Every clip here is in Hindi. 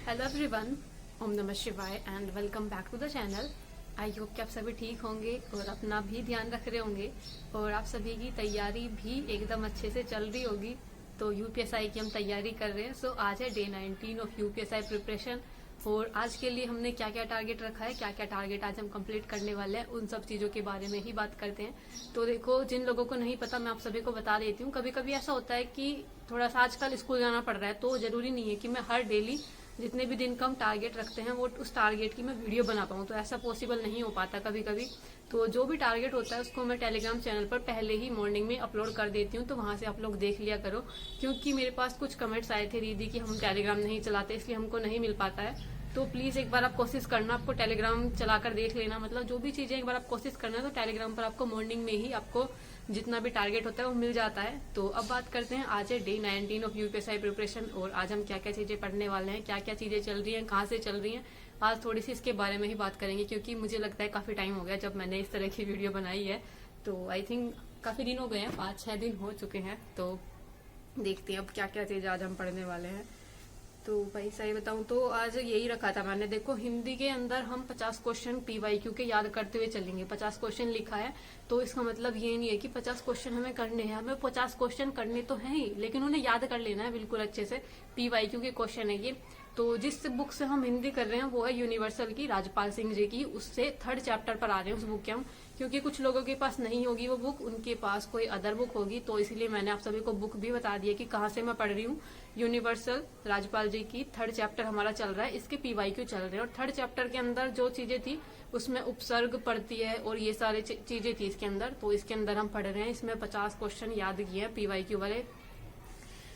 हेलो एवरीवन, ओम नमः शिवाय and welcome back to the channel. I hope कि आप सभी ठीक होंगे और अपना भी ध्यान रख रहे होंगे और आप सभी की तैयारी भी एकदम अच्छे से चल रही होगी। तो यूपीएसआई की हम तैयारी कर रहे हैं। सो आज है डे 19 ऑफ यूपीएसआई प्रिपरेशन और आज के लिए हमने क्या क्या टारगेट रखा है, क्या क्या टारगेट आज हम कंप्लीट करने वाले हैं, उन सब चीजों के बारे में ही बात करते हैं। तो देखो, जिन लोगों को नहीं पता मैं आप सभी को बता देती हूँ। कभी कभी ऐसा होता है कि थोड़ा सा आजकल स्कूल जाना पड़ रहा है, तो जरूरी नहीं है कि मैं हर डेली जितने भी दिन का हम टारगेट रखते हैं वो उस टारगेट की मैं वीडियो बना पाऊँ। तो ऐसा पॉसिबल नहीं हो पाता कभी कभी। तो जो भी टारगेट होता है उसको मैं टेलीग्राम चैनल पर पहले ही मॉर्निंग में अपलोड कर देती हूँ, तो वहां से आप लोग देख लिया करो। क्योंकि मेरे पास कुछ कमेंट्स आए थे दीदी कि हम टेलीग्राम नहीं चलाते, इसलिए हमको नहीं मिल पाता है। तो प्लीज एक बार आप कोशिश करना, आपको टेलीग्राम चलाकर देख लेना। मतलब जो भी चीजें एक बार आप कोशिश करना, तो टेलीग्राम पर आपको मॉर्निंग में ही आपको जितना भी टारगेट होता है वो मिल जाता है। तो अब बात करते हैं, आज है डे 19 ऑफ यूपीएसआई प्रिपरेशन और आज हम क्या क्या चीजें पढ़ने वाले हैं, क्या क्या चीजें चल रही हैं, कहाँ से चल रही हैं। आज थोड़ी सी इसके बारे में ही बात करेंगे, क्योंकि मुझे लगता है काफी टाइम हो गया जब मैंने इस तरह की वीडियो बनाई है। तो आई थिंक काफी दिन हो गए हैं, 5-6 दिन हो चुके हैं। तो देखते हैं अब क्या क्या चीज आज हम पढ़ने वाले हैं। तो भाई सही बताऊं तो आज यही रखा था मैंने। देखो, हिंदी के अंदर हम 50 क्वेश्चन पीवाईक्यू के याद करते हुए चलेंगे। 50 क्वेश्चन लिखा है, तो इसका मतलब ये नहीं है कि 50 क्वेश्चन हमें करने हैं। हमें 50 क्वेश्चन करने तो हैं ही, लेकिन उन्हें याद कर लेना है बिल्कुल अच्छे से। पीवाईक्यू के क्वेश्चन है ये। तो जिस बुक से हम हिंदी कर रहे हैं वो है यूनिवर्सल की, राजपाल सिंह जी की। उससे 3rd चैप्टर पर आ रहे हैं उस बुक के हम, क्योंकि कुछ लोगों के पास नहीं होगी वो बुक, उनके पास कोई अदर बुक होगी। तो इसलिए मैंने आप सभी को बुक भी बता दिया कि कहाँ से मैं पढ़ रही हूँ। यूनिवर्सल राजपाल जी की 3rd चैप्टर हमारा चल रहा है, इसके पीवाईक्यू चल रहे हैं। और 3rd चैप्टर के अंदर जो चीजें थी उसमें उपसर्ग पड़ती है और ये सारी चीजें थी इसके अंदर। तो इसके अंदर हम पढ़ रहे हैं, इसमें 50 क्वेश्चन याद किए हैं पीवाईक्यू वाले।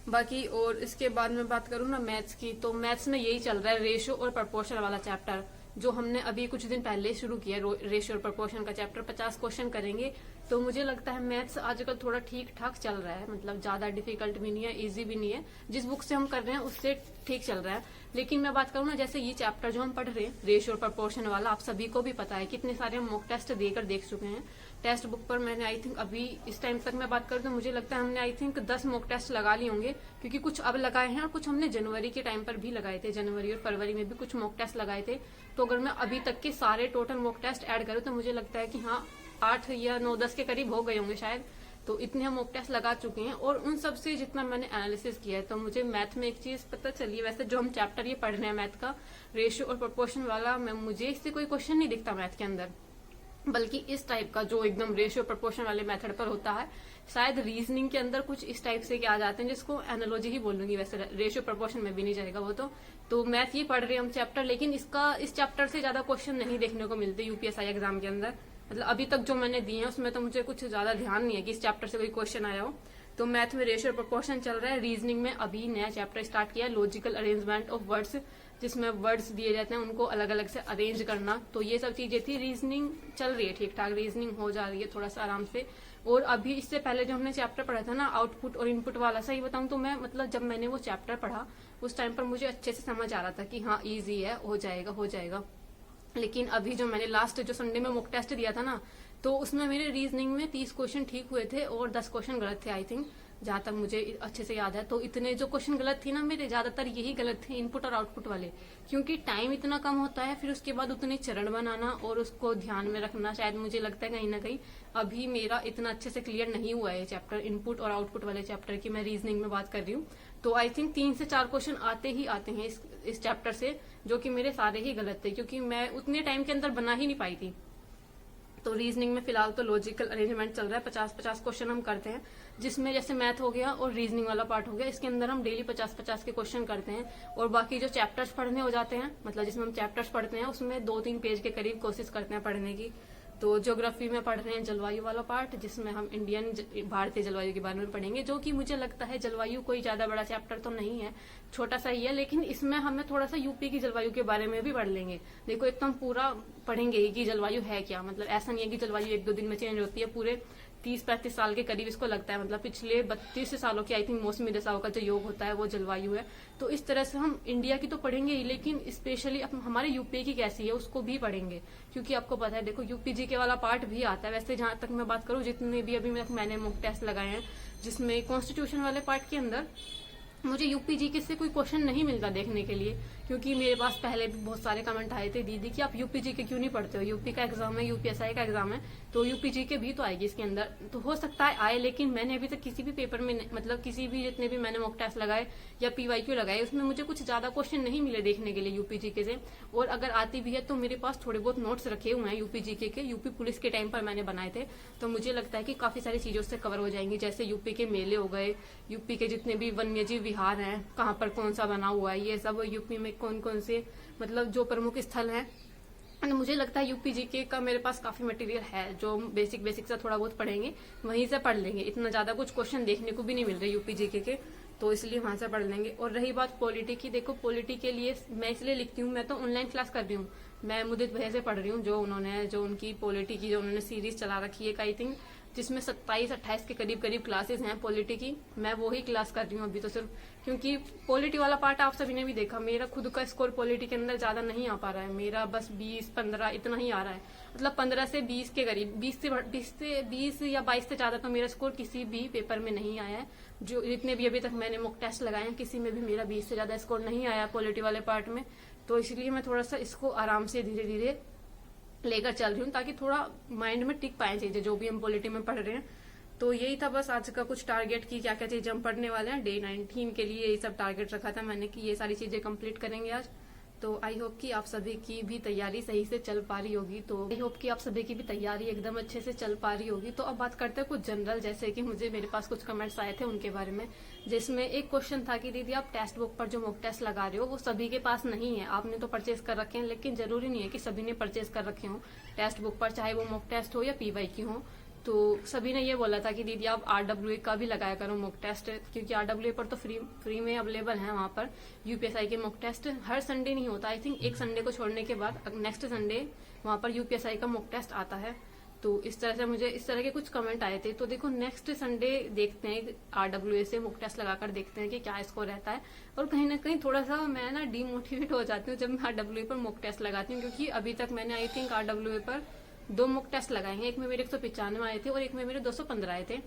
बाकी और इसके बाद में बात करूँ ना मैथ्स की, तो मैथ्स में यही चल रहा है, रेशो और प्रपोर्शन वाला चैप्टर, जो हमने अभी कुछ दिन पहले शुरू किया। रेशियो और प्रपोर्शन का चैप्टर 50 क्वेश्चन करेंगे। तो मुझे लगता है मैथ्स आजकल थोड़ा ठीक ठाक चल रहा है, मतलब ज्यादा डिफिकल्ट भी नहीं है, इजी भी नहीं है। जिस बुक से हम कर रहे हैं उससे ठीक चल रहा है। लेकिन मैं बात करूँ ना, जैसे ये चैप्टर जो हम पढ़ रहे हैं रेशियो और प्रपोर्शन वाला, आप सभी को भी पता है कितने सारे हम मॉक टेस्ट देकर देख चुके हैं। टेक्स्ट बुक पर मैंने आई थिंक अभी इस टाइम तक मैं बात करूँ तो मुझे लगता है हमने आई थिंक 10 मॉक टेस्ट लगा लिए होंगे, क्योंकि कुछ अब लगाए हैं और कुछ हमने जनवरी के टाइम पर भी लगाए थे। जनवरी और फरवरी में भी कुछ मॉक टेस्ट लगाए थे। तो अगर मैं अभी तक के सारे टोटल मॉक टेस्ट ऐड करूँ तो मुझे लगता है कि हाँ 8 या 9-10 के करीब हो गए होंगे शायद। तो इतने हम मॉक टेस्ट लगा चुके हैं और उन सब से जितना मैंने एनालिसिस किया है, तो मुझे मैथ में एक चीज पता चली है। वैसे जो हम चैप्टर ये पढ़ रहे हैं मैथ का, रेशियो और प्रोपोर्शन वाला, मुझे इससे कोई क्वेश्चन नहीं दिखता मैथ के अंदर, बल्कि इस टाइप का जो एकदम रेशियो प्रोपोर्शन वाले मेथड पर होता है। शायद रीजनिंग के अंदर कुछ इस टाइप से आ जाते हैं, जिसको एनालॉजी ही बोलूंगी। वैसे रेशियो प्रोपोर्शन में भी नहीं जाएगा वो तो मैथ ये पढ़ रहे हैं हम चैप्टर, लेकिन इस चैप्टर से ज्यादा क्वेश्चन नहीं देखने को मिलते यूपीएसआई एग्जाम के अंदर। मतलब अभी तक जो मैंने दिए हैं उसमें तो मुझे कुछ ज्यादा ध्यान नहीं है कि इस चैप्टर से कोई क्वेश्चन आया हो। तो मैथ में रेशियो प्रोपोर्शन चल रहा है। रीजनिंग में अभी नया चैप्टर स्टार्ट किया, लॉजिकल अरेंजमेंट ऑफ वर्ड्स, जिसमें वर्ड्स दिए जाते हैं उनको अलग अलग से अरेंज करना। तो ये सब चीजें थी। रीजनिंग चल रही है ठीक ठाक, रीजनिंग हो जा रही है थोड़ा सा आराम से। और अभी इससे पहले जो हमने चैप्टर पढ़ा था ना, आउटपुट और इनपुट वाला, सही बताऊं तो मैं मतलब जब मैंने वो चैप्टर पढ़ा उस टाइम पर मुझे अच्छे से समझ आ रहा था कि हाँ इजी है, हो जाएगा हो जाएगा। लेकिन अभी जो मैंने लास्ट जो संडे में मॉक टेस्ट दिया था ना, तो उसमें मेरे रीजनिंग में 30 क्वेश्चन ठीक हुए थे और 10 क्वेश्चन गलत थे आई थिंक, जहां तक मुझे अच्छे से याद है। तो इतने जो क्वेश्चन गलत थी ना मेरे, ज्यादातर यही गलत थे, इनपुट और आउटपुट वाले। क्योंकि टाइम इतना कम होता है, फिर उसके बाद उतने चरण बनाना और उसको ध्यान में रखना, शायद मुझे लगता है कहीं ना कहीं अभी मेरा इतना अच्छे से क्लियर नहीं हुआ है चैप्टर, इनपुट और आउटपुट वाले चैप्टर की मैं रीजनिंग में बात कर रही हूँ। तो आई थिंक 3 से 4 क्वेश्चन आते ही आते हैं इस चैप्टर से, जो कि मेरे सारे ही गलत थे, क्योंकि मैं उतने टाइम के अंदर बना ही नहीं पाई थी। तो रीजनिंग में फिलहाल तो लॉजिकल अरेंजमेंट चल रहा है, 50-50 क्वेश्चन हम करते हैं, जिसमें जैसे मैथ हो गया और रीजनिंग वाला पार्ट हो गया, इसके अंदर हम डेली 50-50 के क्वेश्चन करते हैं। और बाकी जो चैप्टर्स पढ़ने हो जाते हैं, मतलब जिसमें हम चैप्टर्स पढ़ते हैं उसमें 2-3 पेज के करीब कोशिश करते हैं पढ़ने की। तो ज्योग्राफी में पढ़ रहे हैं जलवायु वाला पार्ट, जिसमें हम भारतीय जलवायु के बारे में पढ़ेंगे, जो कि मुझे लगता है जलवायु कोई ज्यादा बड़ा चैप्टर तो नहीं है, छोटा सा ही है, लेकिन इसमें हमें थोड़ा सा यूपी की जलवायु के बारे में भी पढ़ लेंगे। देखो, एकदम पूरा पढ़ेंगे ही कि जलवायु है क्या, मतलब ऐसा नहीं है कि जलवायु 1-2 दिन में चेंज होती है, पूरे 30-35 साल के करीब इसको लगता है। मतलब पिछले 32 सालों की आई थिंक मौसमी दशाओं का जो योग होता है वो जलवायु है। तो इस तरह से हम इंडिया की तो पढ़ेंगे ही, लेकिन स्पेशली हमारे यूपी की कैसी है उसको भी पढ़ेंगे, क्योंकि आपको पता है देखो यूपी जी के वाला पार्ट भी आता है। वैसे जहां तक मैं बात करूं, जितने भी अभी मैंने मॉक टेस्ट लगाए हैं, जिसमें कॉन्स्टिट्यूशन वाले पार्ट के अंदर मुझे यूपी जीके से कोई क्वेश्चन नहीं मिलता देखने के लिए, क्योंकि मेरे पास पहले भी बहुत सारे कमेंट आए थे, दीदी कि आप यूपी जीके क्यों नहीं पढ़ते हो, यूपी का एग्जाम है, यूपीएसआई का एग्जाम है, तो यूपी जीके भी तो आएगी इसके अंदर, तो हो सकता है आए, लेकिन मैंने अभी तक किसी भी पेपर में मतलब किसी भी जितने भी मैंने मॉक टेस्ट लगाए या पीवाईक्यू लगाए उसमें मुझे कुछ ज्यादा क्वेश्चन नहीं मिले देखने के लिए यूपी जीके से। और अगर आती भी है तो मेरे पास थोड़े बहुत नोट्स रखे हुए हैं यूपी जीके के, यूपी पुलिस के टाइम पर मैंने बनाए थे, तो मुझे लगता है कि काफी सारी चीजों से कवर हो जाएंगी, जैसे यूपी के मेले हो गए, यूपी के जितने भी वन्यजीव विहार हैं, कहाँ पर कौन सा बना हुआ है, ये सब यूपी में कौन कौन से मतलब जो प्रमुख स्थल हैं। एंड मुझे लगता है यूपी जीके का मेरे पास काफी मटेरियल है, जो बेसिक बेसिक से थोड़ा बहुत पढ़ेंगे वहीं से पढ़ लेंगे, इतना ज्यादा कुछ क्वेश्चन देखने को भी नहीं मिल रहे यूपी जीके के, तो इसलिए वहां से पढ़ लेंगे। और रही बात पॉलिटी की, देखो पॉलिटी के लिए मैं इसलिए लिखती हूँ, मैं तो ऑनलाइन क्लास कर रही हूँ, मैं मुदित भैया से पढ़ रही हूँ, जो उनकी पॉलिटी की जो उन्होंने सीरीज चला रखी है आई थिंक, जिसमें 27-28 के करीब करीब क्लासेस हैं पॉलिटी की, मैं वो ही क्लास कर रही हूँ अभी तो सिर्फ, क्योंकि पॉलिटी वाला पार्ट आप सभी ने भी देखा, मेरा खुद का स्कोर पॉलिटी के अंदर ज्यादा नहीं आ पा रहा है, मेरा बस 20-15 इतना ही आ रहा है, मतलब 15 से 20 के करीब, 20 या 22 से ज्यादा तो मेरा स्कोर किसी भी पेपर में नहीं आया है, जो जितने भी अभी तक मैंने मॉक टेस्ट लगाए हैं किसी में भी मेरा 20 से ज्यादा स्कोर नहीं आया पॉलिटी वाले पार्ट में, तो इसलिए मैं थोड़ा सा इसको आराम से धीरे धीरे लेकर चल रही हूँ, ताकि थोड़ा माइंड में टिक पाए चीजें जो भी हम पॉलिटी में पढ़ रहे हैं। तो यही था बस आज का कुछ टारगेट की क्या क्या चीजें हम पढ़ने वाले हैं, डे 19 के लिए यही सब टारगेट रखा था मैंने कि ये सारी चीजें कंप्लीट करेंगे आज। तो आई होप कि आप सभी की भी तैयारी सही से चल पा रही होगी, तो आई होप कि आप सभी की भी तैयारी एकदम अच्छे से चल पा रही होगी। तो अब बात करते हैं कुछ जनरल, जैसे कि मेरे पास कुछ कमेंट्स आए थे उनके बारे में, जिसमें एक क्वेश्चन था कि दीदी आप टेक्स्ट बुक पर जो मॉक टेस्ट लगा रहे हो वो सभी के पास नहीं है, आपने तो परचेज कर रखे हैं, लेकिन जरूरी नहीं है कि सभी ने परचेज कर रखे हो टेक्स्ट बुक पर, चाहे वो मॉक टेस्ट हो या पीवाईक्यू हो। तो सभी ने ये बोला था कि दीदी आप आरडब्ल्यूए का भी लगाया करो मॉक टेस्ट, क्योंकि आरडब्ल्यूए पर तो फ्री में अवेलेबल है, वहां पर यूपीएसआई के मॉक टेस्ट हर संडे नहीं होता, आई थिंक एक संडे को छोड़ने के बाद नेक्स्ट संडे वहां पर यूपीएसआई का मॉक टेस्ट आता है। तो इस तरह से मुझे इस तरह के कुछ कमेंट आए थे, तो देखो नेक्स्ट संडे देखते हैं आरडब्ल्यूए से मॉक टेस्ट लगाकर देखते हैं कि क्या स्कोर रहता है। और कहीं ना कहीं थोड़ा सा मैं ना डीमोटिवेट हो जाती हूँ जब मैं आरडब्ल्यूए पर मॉक टेस्ट लगाती हूँ, क्योंकि अभी तक मैंने आई थिंक आरडब्ल्यूए पर 2 मॉक टेस्ट लगाए हैं, एक में मेरे 195 आए थे और एक में मेरे 215 आए थे,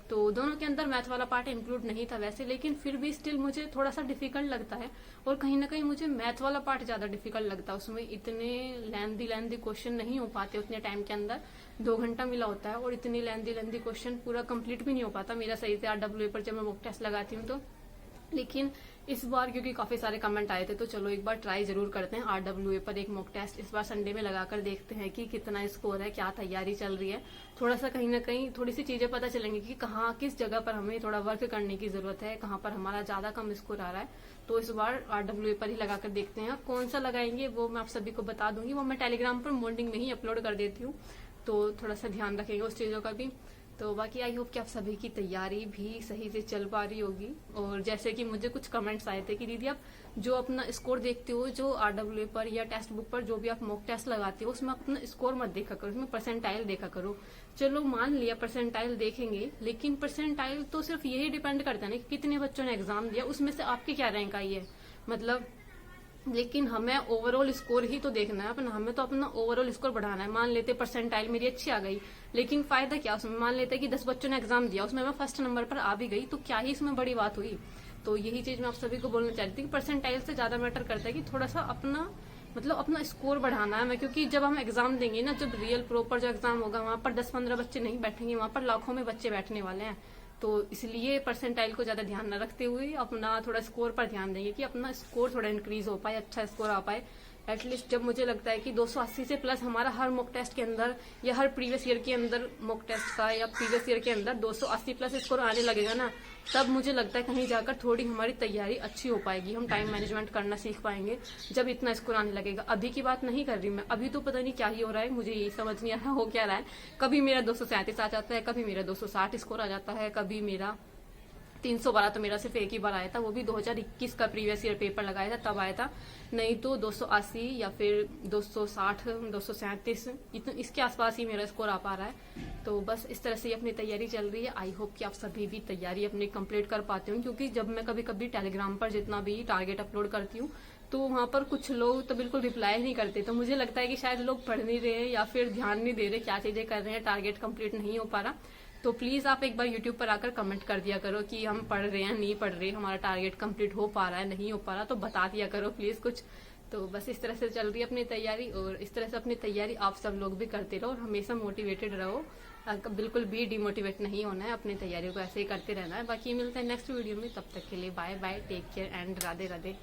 तो दोनों के अंदर मैथ वाला पार्ट इंक्लूड नहीं था वैसे, लेकिन फिर भी स्टिल मुझे थोड़ा सा डिफिकल्ट लगता है, और कहीं ना कहीं मुझे मैथ वाला पार्ट ज्यादा डिफिकल्ट लगता है, उसमें इतने लेंदी क्वेश्चन नहीं हो पाते उतने टाइम के अंदर, 2 घंटा मिला होता है और इतनी लेंदी क्वेश्चन पूरा कंप्लीट भी नहीं हो पाता मेरा सही से आरडब्ल्यूए पर जब मैं मॉक टेस्ट लगाती हूँ तो। लेकिन इस बार क्योंकि काफी सारे कमेंट आए थे, तो चलो एक बार ट्राई जरूर करते हैं आरडब्ल्यूए पर एक मॉक टेस्ट इस बार संडे में लगाकर देखते हैं कि कितना स्कोर है, क्या तैयारी चल रही है, थोड़ा सा कहीं ना कहीं थोड़ी सी चीजें पता चलेंगी कि कहाँ किस जगह पर हमें थोड़ा वर्क करने की जरूरत है, कहाँ पर हमारा ज्यादा कम स्कोर आ रहा है। तो इस बार आरडब्ल्यूए पर ही लगाकर देखते हैं, कौन सा लगाएंगे वो मैं आप सभी को बता दूंगी, वो मैं टेलीग्राम पर मॉर्निंग में ही अपलोड कर देती हूँ, तो थोड़ा सा ध्यान रखेंगे उस चीजों का भी। तो बाकी आई होप कि आप सभी की तैयारी भी सही से चल पा रही होगी। और जैसे कि मुझे कुछ कमेंट्स आए थे कि दीदी आप जो अपना स्कोर देखते हो जो आरडब्ल्यूए पर या टेक्स्ट बुक पर जो भी आप मॉक टेस्ट लगाते हो उसमें अपना स्कोर मत देखा करो, उसमें परसेंटाइल देखा करो। चलो मान लिया परसेंटाइल देखेंगे, लेकिन परसेंटाइल तो सिर्फ यही डिपेंड करता है ना कि कितने बच्चों ने एग्जाम दिया, उसमें से आपकी क्या रैंक आई है, मतलब लेकिन हमें ओवरऑल स्कोर ही तो देखना है अपना, हमें तो अपना ओवरऑल स्कोर बढ़ाना है। मान लेते परसेंटाइल मेरी अच्छी आ गई, लेकिन फायदा क्या उसमें, मान लेते कि 10 बच्चों ने एग्जाम दिया उसमें मैं फर्स्ट नंबर पर आ भी गई, तो क्या ही इसमें बड़ी बात हुई। तो यही चीज मैं आप सभी को बोलना चाहती थी कि परसेंटाइल से ज्यादा मैटर करता है कि थोड़ा सा अपना मतलब अपना स्कोर बढ़ाना है। मैं क्योंकि जब हम एग्जाम देंगे ना, जब रियल प्रॉपर जो एग्जाम होगा वहां पर 10-15 बच्चे नहीं बैठेंगे, वहां पर लाखों में बच्चे बैठने वाले हैं, तो इसलिए परसेंटाइल को ज्यादा ध्यान न रखते हुए अपना थोड़ा स्कोर पर ध्यान देंगे कि अपना स्कोर थोड़ा इंक्रीज हो पाए, अच्छा स्कोर आ पाए। एटलीस्ट जब मुझे लगता है कि 280 से प्लस हमारा हर मॉक टेस्ट के अंदर या हर प्रीवियस ईयर के अंदर मॉक टेस्ट का या प्रीवियस ईयर के अंदर 280 प्लस स्कोर आने लगेगा ना, तब मुझे लगता है कहीं जाकर थोड़ी हमारी तैयारी अच्छी हो पाएगी, हम टाइम मैनेजमेंट करना सीख पाएंगे जब इतना स्कोर आने लगेगा। अभी की बात नहीं कर रही मैं, अभी तो पता नहीं क्या ही हो रहा है, मुझे यही समझ नहीं आ रहा हो क्या रहा है। कभी मेरा 237 आ जाता है, कभी मेरा 260 स्कोर आ जाता है, कभी मेरा 312 तो मेरा सिर्फ एक ही बार आया था, वो भी 2021 का प्रीवियस ईयर पेपर लगाया था तब आया था, नहीं तो 280 या फिर 260 237 इसके आसपास ही मेरा स्कोर आ पा रहा है। तो बस इस तरह से अपनी तैयारी चल रही है। आई होप कि आप सभी भी तैयारी अपनी कंप्लीट कर पाते हो, क्योंकि जब मैं कभी कभी टेलीग्राम पर जितना भी टारगेट अपलोड करती हूँ तो वहां पर कुछ लोग तो बिल्कुल रिप्लाई नहीं करते, तो मुझे लगता है कि शायद लोग पढ़ नहीं रहे या फिर ध्यान नहीं दे रहे क्या चीजें कर रहे हैं, टारगेट कंप्लीट नहीं हो पा रहा। तो प्लीज आप एक बार यूट्यूब पर आकर कमेंट कर दिया करो कि हम पढ़ रहे हैं नहीं पढ़ रहे, हमारा टारगेट कंप्लीट हो पा रहा है नहीं हो पा रहा, तो बता दिया करो प्लीज कुछ। तो बस इस तरह से चल रही है अपनी तैयारी, और इस तरह से अपनी तैयारी आप सब लोग भी करते रहो और हमेशा मोटिवेटेड रहो। बिल्कुल भी डिमोटिवेट नहीं होना है, अपनी तैयारियों को ऐसे ही करते रहना है। बाकी मिलते हैं नेक्स्ट वीडियो में, तब तक के लिए bye bye, take care and Radhe Radhe.